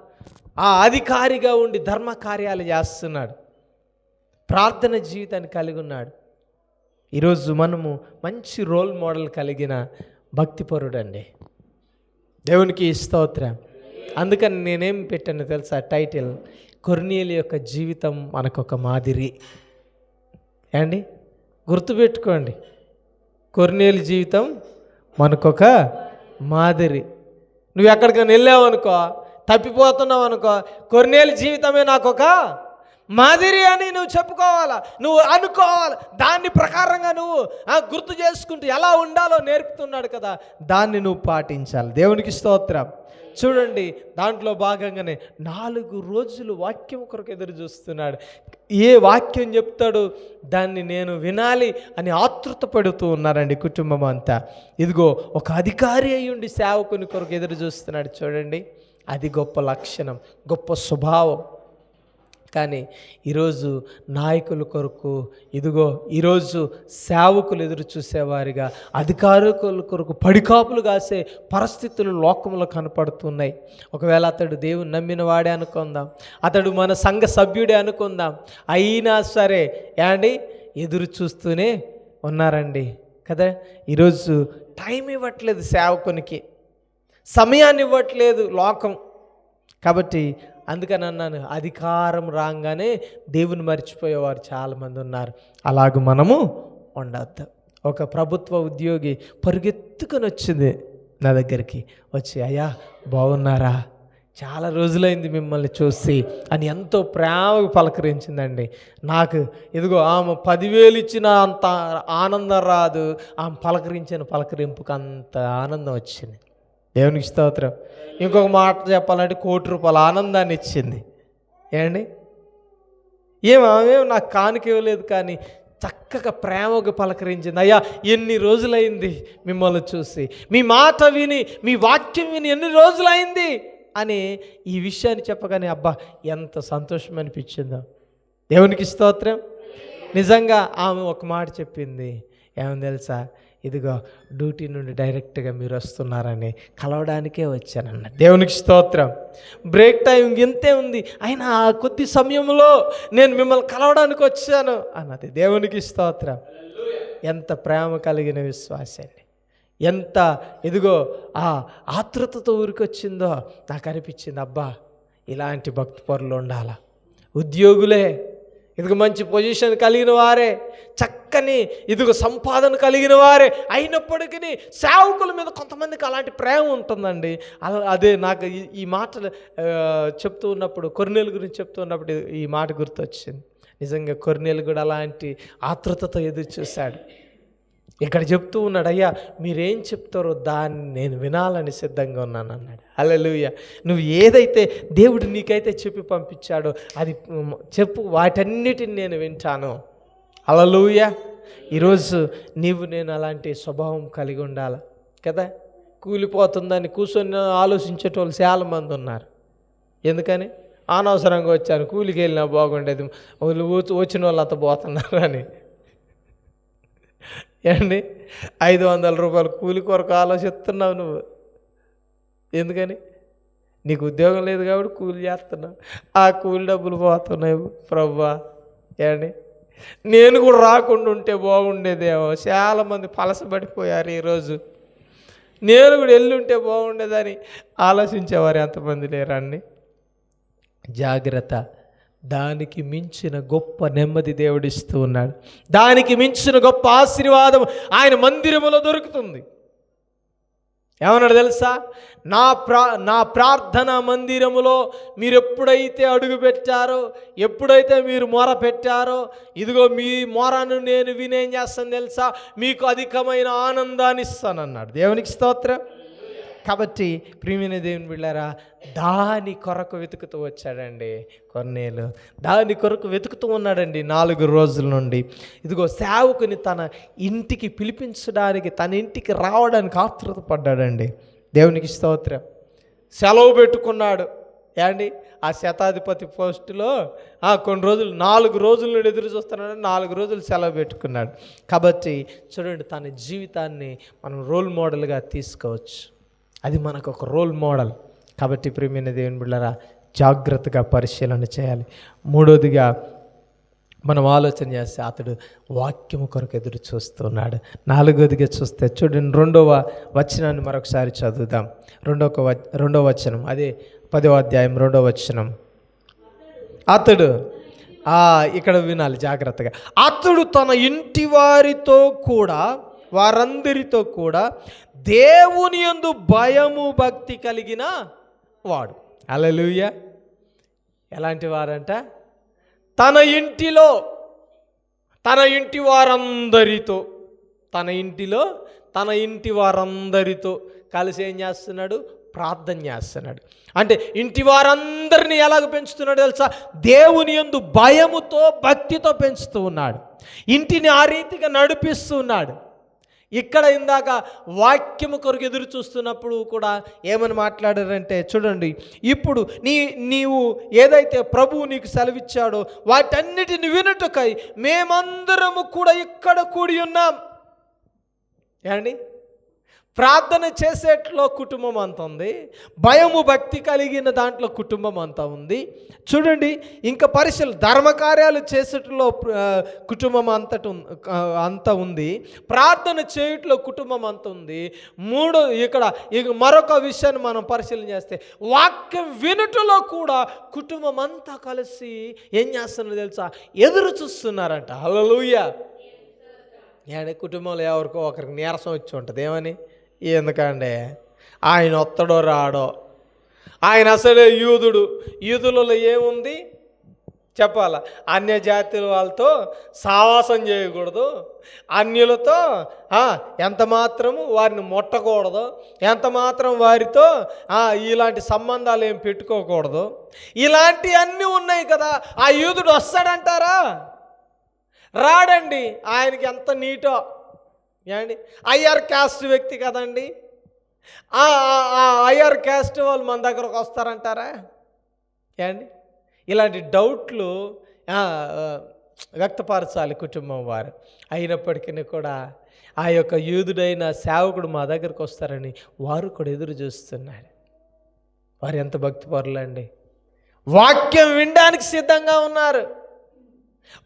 ఆ అధికారిగా ఉండి ధర్మ కార్యాలు చేస్తున్నాడు, ప్రార్థన జీవితాన్ని కలిగి ఉన్నాడు. ఈరోజు మనము మంచి రోల్ మోడల్ కలిగిన భక్తిపరుడండి. దేవునికి స్తోత్రం. అందుకని నేనేం పెట్టాను తెలుసా టైటిల్? కొర్నేలి యొక్క జీవితం మనకొక మాదిరి. ఏమండి? గుర్తుపెట్టుకోండి, కొర్నేలి జీవితం మనకొక మాదిరి. నువ్వు ఎక్కడికైనా వెళ్ళావనుకో, తప్పిపోతున్నావు అనుకో, కొర్నేలు జీవితమే నాకు ఒక మాదిరి అని నువ్వు చెప్పుకోవాలా, నువ్వు అనుకోవాలి. దాన్ని ప్రకారంగా నువ్వు గుర్తు చేసుకుంటూ ఎలా ఉండాలో నేర్పుతున్నాడు కదా, దాన్ని నువ్వు పాటించాలి. దేవునికి స్తోత్రం. చూడండి, దాంట్లో భాగంగానే 4 రోజులు వాక్యం కొరకు ఎదురు చూస్తున్నాడు. ఏ వాక్యం చెప్తాడు దాన్ని నేను వినాలి అని ఆతృత పడుతూ ఉన్నారండి కుటుంబం అంతా. ఇదిగో ఒక అధికారి అయ్యుండి సేవకుని కొరకు ఎదురు చూస్తున్నాడు. చూడండి, అది గొప్ప లక్షణం, గొప్ప స్వభావం. కానీ ఈరోజు నాయకుల కొరకు, ఇదిగో ఈరోజు సేవకులు ఎదురు చూసేవారిగా, అధికారుల కొరకు పడికాపులు కాసే పరిస్థితులు లోకంలో కనపడుతున్నాయి. ఒకవేళ అతడు దేవుని నమ్మిన వాడే అనుకుందాం, అతడు మన సంఘ సభ్యుడే అనుకుందాం, అయినా సరే ఎదురు చూస్తూనే ఉన్నారండి కదా. ఈరోజు టైం ఇవ్వట్లేదు సేవకునికి, సమయాన్ని ఇవ్వట్లేదు లోకం. కాబట్టి అందుకని అన్నాను, అధికారం రాగానే దేవుని మర్చిపోయేవారు చాలామంది ఉన్నారు. అలాగ మనము ఉండొద్దు. ఒక ప్రభుత్వ ఉద్యోగి పరుగెత్తుకొని వచ్చింది నా దగ్గరికి, వచ్చి అయ్యా బాగున్నారా, చాలా రోజులైంది మిమ్మల్ని చూసి అని ఎంతో ప్రేమగా పలకరించిందండి. నాకు ఇదిగో ఆమె 10,000 ఇచ్చిన అంత ఆనందం రాదు, ఆమె పలకరించిన పలకరింపుకు అంత ఆనందం వచ్చింది. దేవునికి స్తోత్రం. ఇంకొక మాట చెప్పాలంటే ₹1,00,00,000 ఆనందాన్ని ఇచ్చింది. ఆమె నాకు కానుక ఇవ్వలేదు, కానీ చక్కగా ప్రేమగా పలకరించింది. అయ్యా ఎన్ని రోజులైంది మిమ్మల్ని చూసి, మీ మాట విని, మీ వాక్యం విని ఎన్ని రోజులైంది అని ఈ విషయాన్ని చెప్పగానే అబ్బా ఎంత సంతోషం అనిపించిందో. దేవునికి స్తోత్రం. నిజంగా ఆమె ఒక మాట చెప్పింది, ఏమని తెలుసా, ఇదిగో డ్యూటీ నుండి డైరెక్ట్గా మీరు వస్తున్నారని కలవడానికే వచ్చానన్న. దేవునికి స్తోత్రం. బ్రేక్ టైం ఇంతే ఉంది, అయినా ఆ కొద్ది సమయంలో నేను మిమ్మల్ని కలవడానికి వచ్చాను అన్నది. దేవునికి స్తోత్రం. ఎంత ప్రేమ కలిగిన విశ్వాసాన్ని, ఎంత ఇదిగో ఆ ఆతృతతో ఊరికొచ్చిందో నాకు అనిపించింది. అబ్బా ఇలాంటి భక్తి పరులు ఉండాలా. ఉద్యోగులే ఇదిగో మంచి పొజిషన్ కలిగిన వారే, చక్కని ఇదిగో సంపాదన కలిగిన వారే అయినప్పటికీ సేవకుల మీద కొంతమందికి అలాంటి ప్రేమ ఉంటుందండి. అదే నాకు ఈ మాటలు చెప్తూ ఉన్నప్పుడు, కొర్నేలు గురించి చెప్తూ ఉన్నప్పుడు ఈ మాట గుర్తొచ్చింది. నిజంగా కొర్నేలు కూడా అలాంటి ఆతృతతో ఎదురు చూశాడు. ఇక్కడ చెప్తూ ఉన్నాడు, అయ్యా మీరేం చెప్తారో దాన్ని నేను వినాలని సిద్ధంగా ఉన్నాను అన్నాడు. హల్లెలూయా. నువ్వు ఏదైతే దేవుడు నీకైతే చెప్పి పంపించాడో అది చెప్పు, వాటన్నిటిని నేను వింటాను. హల్లెలూయా. ఈరోజు నేను అలాంటి స్వభావం కలిగి ఉండాలి కదా. కూలిపోతుందని కూర్చొని ఆలోచించేటోళ్ళు చాలామంది ఉన్నారు. ఎందుకని? అనవసరంగా వచ్చాను, కూలికి వెళ్ళినా బాగుండేది, వచ్చిన వాళ్ళు అంత పోతున్నారు అని. 500 రూపాయలు కూలి కొరకు ఆలోచిస్తున్నావు నువ్వు. ఎందుకని? నీకు ఉద్యోగం లేదు కాబట్టి కూలి చేస్తున్నావు, ఆ కూలి డబ్బులు పోతున్నాయి. ప్రభువా నేను కూడా రాకుండా ఉంటే బాగుండేదేమో. చాలామంది పలసబడిపోయారు ఈరోజు. నేను కూడా వెళ్ళుంటే బాగుండేదని ఆలోచించేవారు ఎంతమంది లేరండి. జాగ్రత్త. దానికి మించిన గొప్ప నెమ్మది దేవుడిస్తూ ఉన్నాడు. దానికి మించిన గొప్ప ఆశీర్వాదం ఆయన మందిరములో దొరుకుతుంది. ఏమన్నాడు తెలుసా? నా ప్రార్థన మందిరములో మీరు ఎప్పుడైతే అడుగు పెట్టారో, ఎప్పుడైతే మీరు మొర పెట్టారో, ఇదిగో మీ మొరను నేను వినేం చేస్తాను తెలుసా, మీకు అధికమైన ఆనందాన్ని ఇస్తానన్నాడు. దేవునికి స్తోత్రం. కాబట్టి ప్రియమైన దేవుని బిడ్డలారా, దాని కొరకు వెతుకుతూ వచ్చాడండి కొర్నేలు. దాని కొరకు వెతుకుతూ ఉన్నాడండి 4 రోజుల నుండి. ఇదిగో సేవకుని తన ఇంటికి పిలిపించడానికి, తన ఇంటికి రావడానికి ఆతృత పడ్డాడండి. దేవునికి స్తోత్రం. సెలవు పెట్టుకున్నాడు. ఆ శతాధిపతి పోస్టులో కొన్ని రోజులు 4 రోజుల నుండి ఎదురు చూస్తున్నాడు. 4 రోజులు సెలవు పెట్టుకున్నాడు. కాబట్టి చూడండి, తన జీవితాన్ని మనం రోల్ మోడల్గా తీసుకోవచ్చు. అది మనకు ఒక రోల్ మోడల్. కాబట్టి ప్రియమైన దేవుని బిడ్డలారా, జాగ్రత్తగా పరిశీలన చేయాలి. మూడోదిగా మనం ఆలోచన చేస్తే అతడు వాక్యము కొరకు ఎదురు చూస్తున్నాడు. 4వదిగా చూస్తే చూడండి, 2వ వచనాన్ని మరొకసారి చదువుదాం. 2వ వచనం, అదే 10వ అధ్యాయం 2వ వచనం. అతడు ఇక్కడ వినాలి జాగ్రత్తగా. అతడు తన ఇంటి వారందరితో కూడా దేవుని యందు భయము భక్తి కలిగిన వాడు. హల్లెలూయా. ఎలాంటి వారంట? తన ఇంటిలో తన ఇంటి వారందరితో తన ఇంటి వారందరితో కలిసి ఏం చేస్తున్నాడు? ప్రార్థన చేస్తున్నాడు. అంటే ఇంటి వారందరినీ ఎలాగ పెంచుతున్నాడు తెలుసా? దేవుని యందు భయముతో భక్తితో పెంచుతూ ఉన్నాడు. ఇంటిని ఆ రీతిగా నడిపిస్తూ ఉన్నాడు. ఇక్కడ ఇందాక వాక్యము కొరకు ఎదురు చూస్తున్నప్పుడు కూడా ఏమని మాట్లాడారంటే చూడండి, ఇప్పుడు నీవు ఏదైతే ప్రభువు నీకు సెలవిచ్చాడో వాటన్నిటిని వినుటకై మేమందరము కూడా ఇక్కడ కూడి ఉన్నాం. ఏమండి? ప్రార్థన చేసేట్లో కుటుంబం అంత ఉంది, భయము భక్తి కలిగిన దాంట్లో కుటుంబం అంతా ఉంది. చూడండి, ఇంకా పరిశీలన ధర్మకార్యాలు చేసేట్లో కుటుంబం అంత ఉంది, ప్రార్థన చేయట్లో కుటుంబం అంత ఉంది. ఇక మరొక విషయాన్ని మనం పరిశీలన చేస్తే వాక్యం వినుటలో కూడా కుటుంబం అంతా కలిసి ఏం చేస్తున్నారు తెలుసా? ఎదురు చూస్తున్నారంట. హల్లెలూయా. కుటుంబంలో ఎవరికో ఒకరికి నీరసం వచ్చి ఉంటుంది. ఏమని? ఎందుకంటే ఆయన ఒత్తడో రాడో, ఆయన అసలే యూదులలో ఏముంది చెప్పాలా? అన్య జాతుల వాళ్ళతో సావాసం చేయకూడదు, అన్యులతో ఎంత మాత్రము వారిని ముట్టకూడదు, ఎంత మాత్రం వారితో ఇలాంటి సంబంధాలు ఏం పెట్టుకోకూడదు, ఇలాంటి అన్నీ ఉన్నాయి కదా. ఆ యూదుడు వస్తాడంటారా? రాడండి. ఆయనకి ఎంత నీటో. ఏమండి? ఐఆర్ క్యాస్ట్ వ్యక్తి కదండి. ఐఆర్ క్యాస్ట్ వాళ్ళు మన దగ్గరకు వస్తారంటారా? ఏమండి? ఇలాంటి డౌట్లు వ్యక్తపరచాలి కుటుంబం వారు. అయినప్పటికీ కూడా ఆ యొక్క యూదుడైన సేవకుడు మా దగ్గరకు వస్తారని వారు కూడా ఎదురు చూస్తున్నారు. వారు ఎంత భక్తిపరులండి! వాక్యం వినడానికి సిద్ధంగా ఉన్నారు.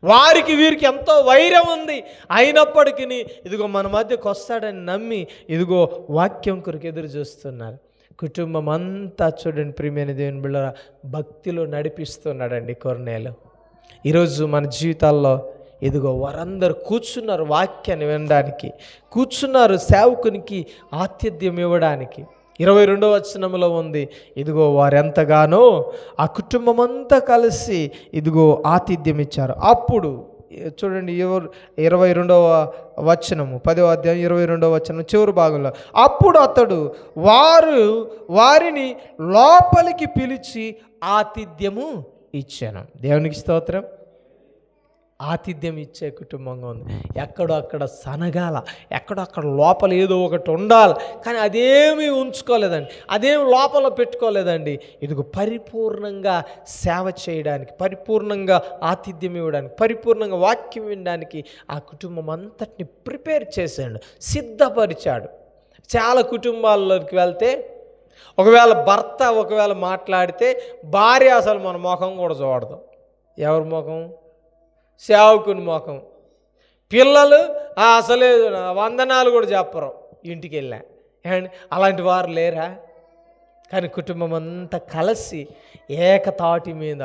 వారికి వీరికి ఎంతో వైరం ఉంది. అయినప్పటికీ ఇదిగో మన మధ్యకు వస్తాడని నమ్మి ఇదిగో వాక్యం కొరకు ఎదురు చూస్తున్నారు. కుటుంబం అంతా చూడండి ప్రియమైన దేవుని బిడ్డలారా, భక్తిలో నడిపిస్తున్నాడండి కొర్నేలు. ఈరోజు మన జీవితాల్లో ఇదిగో వారందరూ కూర్చున్నారు వాక్యాన్ని వినడానికి, కూర్చున్నారు సేవకునికి ఆతిథ్యం ఇవ్వడానికి. 22వ వచనంలో ఉంది, ఇదిగో వారెంతగానో ఆ కుటుంబం అంతా కలిసి ఇదిగో ఆతిథ్యం ఇచ్చారు. అప్పుడు చూడండి 22వ వచనము 10వ అధ్యాయం 22వ వచనం చివరి భాగంలో, అప్పుడు అతడు వారిని లోపలికి పిలిచి ఆతిథ్యము ఇచ్చాను. దేవునికి స్తోత్రం. ఆతిథ్యం ఇచ్చే కుటుంబంగా ఉంది. ఎక్కడో అక్కడ సనగాల, ఎక్కడో అక్కడ లోపల ఏదో ఒకటి ఉండాలి, కానీ అదేమీ ఉంచుకోలేదండి, అదేమి లోపల పెట్టుకోలేదండి. ఇదిగో పరిపూర్ణంగా సేవ చేయడానికి, పరిపూర్ణంగా ఆతిథ్యం ఇవ్వడానికి, పరిపూర్ణంగా వాక్యం వినడానికి ఆ కుటుంబం అంతటిని ప్రిపేర్ చేశాడు, సిద్ధపరిచాడు. చాలా కుటుంబాల్లోకి వెళ్తే ఒకవేళ భర్త మాట్లాడితే భార్య అసలు మన ముఖం కూడా చూడదు. ఎవరి ముఖం? సేవకుని ముఖం. పిల్లలు అసలే వందనాలు కూడా చెప్పరు ఇంటికి వెళ్ళా. అలాంటి వారు లేరా? కానీ కుటుంబం అంతా కలిసి ఏకతాటి మీద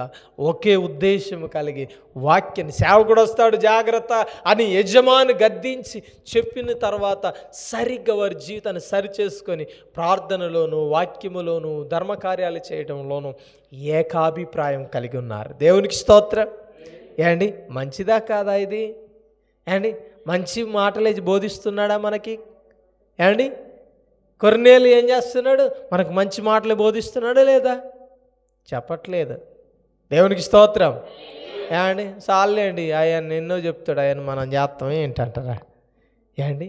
ఒకే ఉద్దేశం కలిగి వాక్యాన్ని, సేవకుడు వస్తాడు జాగ్రత్త అని యజమాని గద్దించి చెప్పిన తర్వాత సరిగ్గా వారి జీవితాన్ని సరిచేసుకొని ప్రార్థనలోను, వాక్యములోను, ధర్మకార్యాలు చేయడంలోనూ ఏకాభిప్రాయం కలిగి ఉన్నారు. దేవునికి స్తోత్రం. ఏమండి? మంచిదా కాదా ఇది? ఏమండి? మంచి మాటలే బోధిస్తున్నాడా మనకి? ఏమండి? కొర్నేలు ఏం చేస్తున్నాడు? మనకు మంచి మాటలే బోధిస్తున్నాడా లేదా? చెప్పట్లేదు. దేవునికి స్తోత్రం. ఏమండి? చాలండి, ఆయన ఎన్నో చెప్తాడు, ఆయన మనం చేస్తాం ఏంటంటారా? ఏమండి?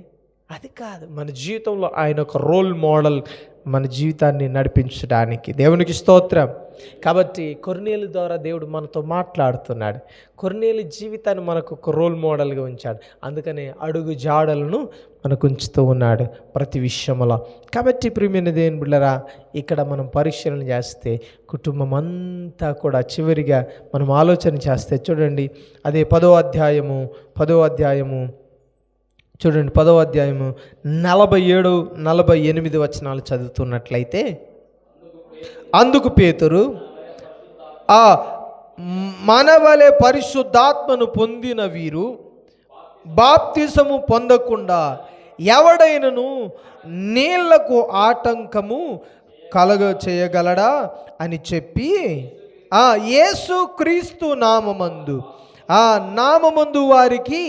అది కాదు. మన జీవితంలో ఆయన ఒక రోల్ మోడల్ మన జీవితాన్ని నడిపించడానికి. దేవునికి స్తోత్రం. కాబట్టి కొర్నేలు ద్వారా దేవుడు మనతో మాట్లాడుతున్నాడు. కొర్నేలు జీవితాన్ని మనకు ఒక రోల్ మోడల్గా ఉంచాడు. అందుకనే అడుగు జాడలను మనకు ఉంచుతూ ఉన్నాడు ప్రతి విషయంలో. కాబట్టి ప్రియమైన దేవుని బిడ్డలారా, ఇక్కడ మనం పరిశీలన చేస్తే కుటుంబం అంతా కూడా చివరిగా మనం ఆలోచన చేస్తే చూడండి, అదే 10వ అధ్యాయము చూడండి, 10వ అధ్యాయము 47-48 వచనాలు చదువుతున్నట్లయితే, అందుకు పేతురు, మనవలే పరిశుద్ధాత్మను పొందిన వీరు బాప్తిసము పొందకుండా ఎవడైనను నీళ్లకు ఆటంకము కలుగ చేయగలడా అని చెప్పి యేసు క్రీస్తు నామమందు నామమందు వారికి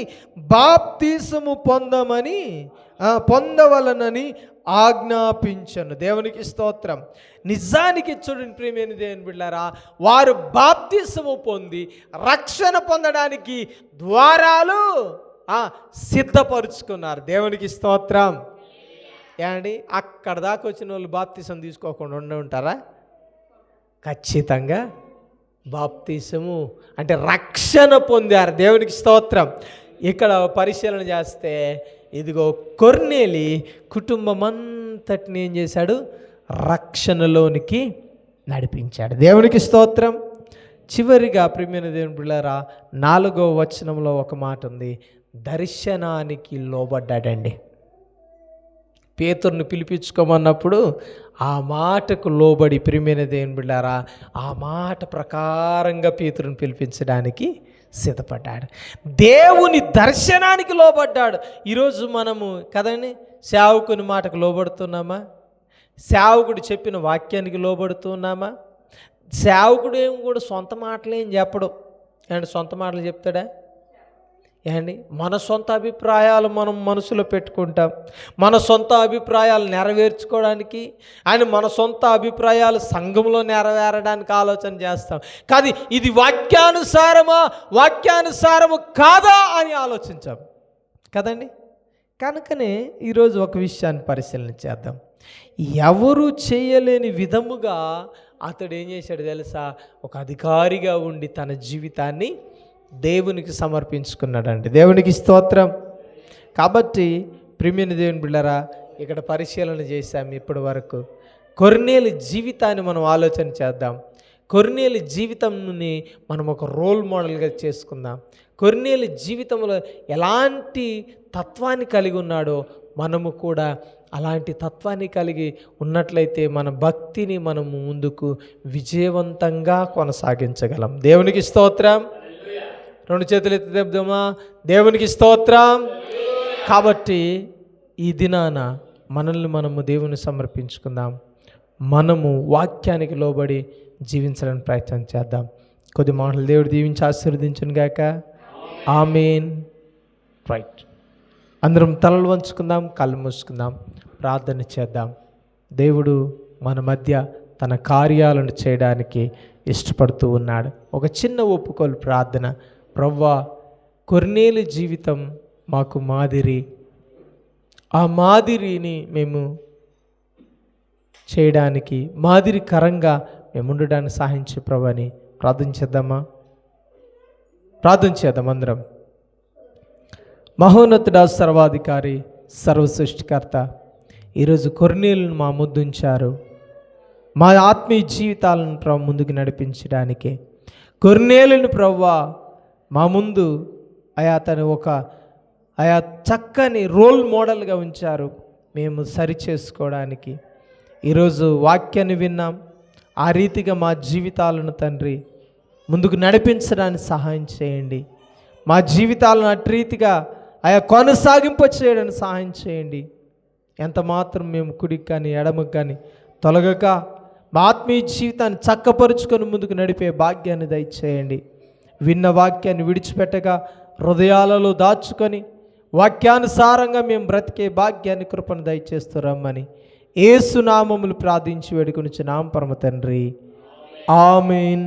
బాప్తిసము పొందవలనని ఆజ్ఞాపించను. దేవునికి స్తోత్రం. నిజానికి చూడండి ప్రియమైన దేవుని బిడ్డలారా, వారు బాప్తిసము పొంది రక్షణ పొందడానికి ద్వారాలు సిద్ధపరుచుకున్నారు. దేవునికి స్తోత్రం. ఏమండి, అక్కడ దాకా వచ్చిన వాళ్ళు బాప్తిసం తీసుకోకుండా ఉండి ఉంటారా? ఖచ్చితంగా బాప్తిసము అంటే రక్షణ పొందారు. దేవునికి స్తోత్రం. ఇక్కడ పరిశీలన చేస్తే ఇదిగో కొర్నేలి కుటుంబం అంతటిని ఏం చేశాడు? రక్షణలోనికి నడిపించాడు. దేవునికి స్తోత్రం. చివరిగా ప్రియమైన దేవుని బిడ్డలారా, 4వ వచనంలో ఒక మాట ఉంది, దర్శనానికి లోబడ్డాడండి. పేతురుని పిలిపించుకోమన్నప్పుడు ఆ మాటకు లోబడి ప్రియమైన దేవుని బిడ్డలారా, ఆ మాట ప్రకారంగా పేతురుని పిలిపించడానికి సిద్ధపడ్డాడు. దేవుని దర్శనానికి లోబడ్డాడు. ఈరోజు మనము కదండి సేవకుని మాటకు లోబడుతున్నామా? సేవకుడు చెప్పిన వాక్యానికి లోబడుతున్నామా? సేవకుడు ఏం కూడా సొంత మాటలేం చెప్పడు. ఏమండి, సొంత మాటలు చెప్తాడా? ఏమండి, మన సొంత అభిప్రాయాలు మనం మనసులో పెట్టుకుంటాం. మన సొంత అభిప్రాయాలు నెరవేర్చుకోవడానికి మన సొంత అభిప్రాయాలు సంఘంలో నెరవేరడానికి ఆలోచన చేస్తాం. కానీ ఇది వాక్యానుసారము కాదా అని ఆలోచించాం కదండి. కనుకనే ఈరోజు ఒక విషయాన్ని పరిశీలన చేద్దాం. ఎవరు చేయలేని విధముగా అతడు ఏం చేశాడు తెలుసా? ఒక అధికారిగా ఉండి తన జీవితాన్ని దేవునికి సమర్పించుకున్నాడండి. దేవునికి స్తోత్రం. కాబట్టి ప్రియమైన దేవుని బిడ్డలారా, ఇక్కడ పరిశీలన చేశాము ఇప్పటి వరకు. కొర్నేలి జీవితాన్ని మనం ఆలోచన చేద్దాం. కొర్నేలి జీవితంని మనం ఒక రోల్ మోడల్గా చేసుకుందాం. కొర్నేలి జీవితంలో ఎలాంటి తత్వాన్ని కలిగి ఉన్నాడో మనము కూడా అలాంటి తత్వాన్ని కలిగి ఉన్నట్లయితే మన భక్తిని మనము ముందుకు విజయవంతంగా కొనసాగించగలం. దేవునికి స్తోత్రం. 2 చేతులు ఎత్తి చెప్దామా? దేవునికి స్తోత్రం. కాబట్టి ఈ దినాన మనల్ని మనము దేవుని సమర్పించుకుందాం. మనము వాక్యానికి లోబడి జీవించడానికి ప్రయత్నం చేద్దాం. కొద్ది మాటలు దేవుడు దీవించి ఆశీర్వదించును గాక. ఆమేన్. రైట్. అందరం తలలు వంచుకుందాం, కళ్ళు మూసుకుందాం, ప్రార్థన చేద్దాం. దేవుడు మన మధ్య తన కార్యాలను చేయడానికి ఇష్టపడుతూ ఉన్నాడు. ఒక చిన్న ఒప్పుకోలు ప్రార్థన. ప్రవ్వా, కొర్నేలి జీవితం మాకు మాదిరి. ఆ మాదిరిని మేము చేయడానికి, మాదిరికరంగా మేము ఉండడానికి సహాయించే ప్రభు అని ప్రార్థన చేద్దామా? ప్రార్థన చేద్దాం అందరం. మహోన్నతుడా, సర్వాధికారి, సర్వసృష్టికర్త, ఈరోజు కొర్నేలును మా ముందుంచారు. మా ఆత్మీయ జీవితాలను ప్రభు ముందుకు నడిపించడానికి కొర్నేలును ప్రభువా మా ముందు తను ఒక చక్కని రోల్ మోడల్గా ఉంచారు. మేము సరి చేసుకోవడానికి ఈరోజు వాక్యాన్ని విన్నాం. ఆ రీతిగా మా జీవితాలను తండ్రి ముందుకు నడిపించడానికి సహాయం చేయండి. మా జీవితాలను అటు రీతిగా కొనసాగింప చేయడానికి సహాయం చేయండి. ఎంత మాత్రం మేము కుడికి కానీ ఎడమకు కానీ తొలగక మా ఆత్మీయ జీవితాన్ని చక్కపరుచుకొని ముందుకు నడిపే భాగ్యాన్ని దయచేయండి. విన్న వాక్యాన్ని విడిచిపెట్టగా హృదయాలలో దాచుకొని వాక్యానుసారంగా మేము బ్రతికే భాగ్యాన్ని కృపను దయచేస్తూ రమ్మని యేసు నామములు ప్రార్థించి వేడుకొనుచున్నాం పరమ తండ్రి. ఆమేన్.